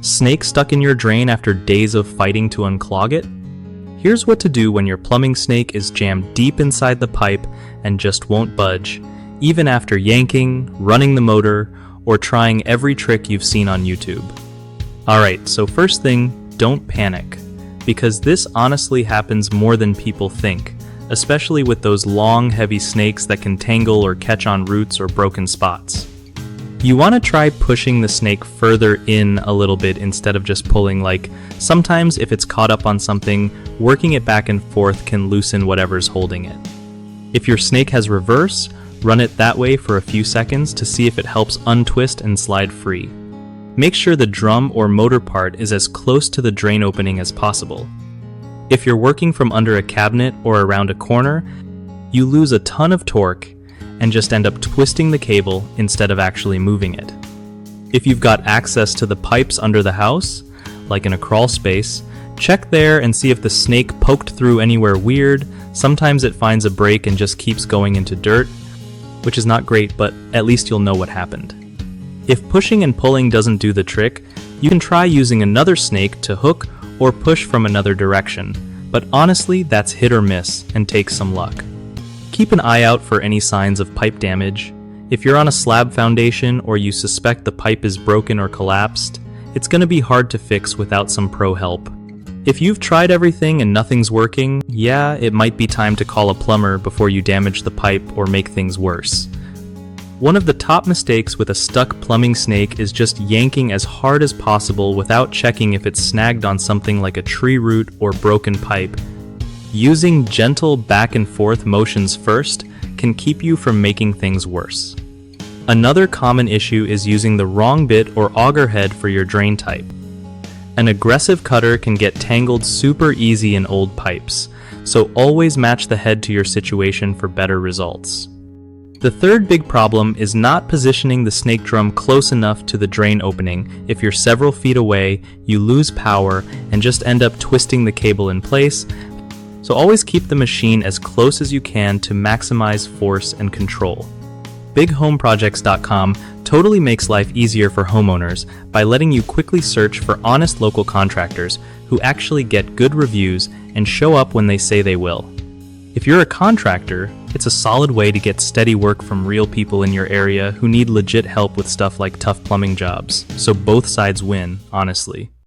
Snake stuck in your drain after days of fighting to unclog it? Here's what to do when your plumbing snake is jammed deep inside the pipe and just won't budge, even after yanking, running the motor, or trying every trick you've seen on YouTube. Alright, so first thing, don't panic, because this honestly happens more than people think, especially with those long, heavy snakes that can tangle or catch on roots or broken spots. You want to try pushing the snake further in a little bit instead of just pulling. Like, sometimes if it's caught up on something, working it back and forth can loosen whatever's holding it. If your snake has reverse, run it that way for a few seconds to see if it helps untwist and slide free. Make sure the drum or motor part is as close to the drain opening as possible. If you're working from under a cabinet or around a corner, you lose a ton of torque and just end up twisting the cable instead of actually moving it. If you've got access to the pipes under the house, like in a crawl space, check there and see if the snake poked through anywhere weird. Sometimes it finds a break and just keeps going into dirt, which is not great, but at least you'll know what happened. If pushing and pulling doesn't do the trick, you can try using another snake to hook or push from another direction, but honestly, that's hit or miss and takes some luck. Keep an eye out for any signs of pipe damage. If you're on a slab foundation or you suspect the pipe is broken or collapsed, it's going to be hard to fix without some pro help. If you've tried everything and nothing's working, yeah, it might be time to call a plumber before you damage the pipe or make things worse. One of the top mistakes with a stuck plumbing snake is just yanking as hard as possible without checking if it's snagged on something like a tree root or broken pipe. Using gentle back and forth motions first can keep you from making things worse. Another common issue is using the wrong bit or auger head for your drain type. An aggressive cutter can get tangled super easy in old pipes, so always match the head to your situation for better results. The third big problem is not positioning the snake drum close enough to the drain opening. If you're several feet away, you lose power and just end up twisting the cable in place. So always keep the machine as close as you can to maximize force and control. BigHomeProjects.com totally makes life easier for homeowners by letting you quickly search for honest local contractors who actually get good reviews and show up when they say they will. If you're a contractor, it's a solid way to get steady work from real people in your area who need legit help with stuff like tough plumbing jobs. So both sides win, honestly.